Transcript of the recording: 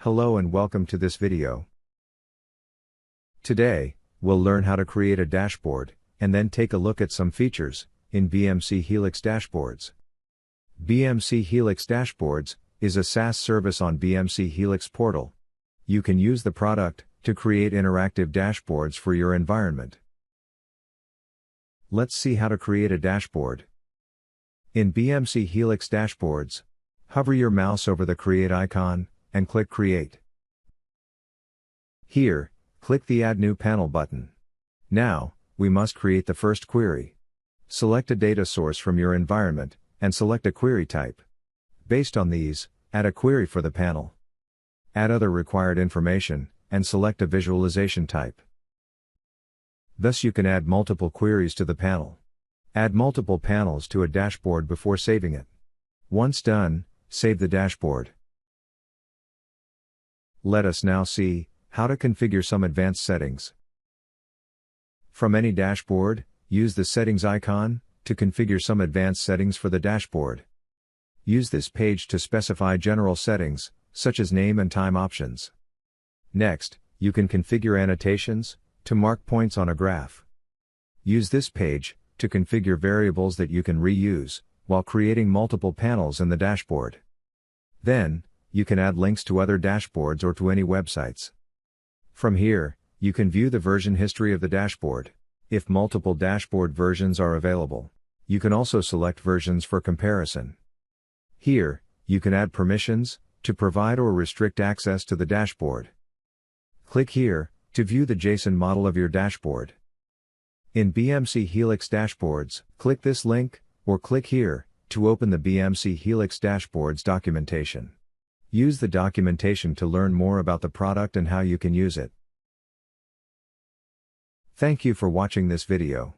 Hello and welcome to this video. Today, we'll learn how to create a dashboard, and then take a look at some features in BMC Helix Dashboards. BMC Helix Dashboards is a SaaS service on BMC Helix portal. You can use the product to create interactive dashboards for your environment. Let's see how to create a dashboard. In BMC Helix Dashboards, hover your mouse over the Create icon, and click Create. Here, click the Add New Panel button. Now, we must create the first query. Select a data source from your environment, and select a query type. Based on these, add a query for the panel. Add other required information, and select a visualization type. Thus you can add multiple queries to the panel. Add multiple panels to a dashboard before saving it. Once done, save the dashboard. Let us now see how to configure some advanced settings. From any dashboard, use the Settings icon to configure some advanced settings for the dashboard. Use this page to specify general settings, such as name and time options. Next, you can configure annotations to mark points on a graph. Use this page to configure variables that you can reuse while creating multiple panels in the dashboard. Then, you can add links to other dashboards or to any websites. From here, you can view the version history of the dashboard. If multiple dashboard versions are available, you can also select versions for comparison. Here, you can add permissions to provide or restrict access to the dashboard. Click here to view the JSON model of your dashboard. In BMC Helix Dashboards, click this link, or click here to open the BMC Helix Dashboards documentation. Use the documentation to learn more about the product and how you can use it. Thank you for watching this video.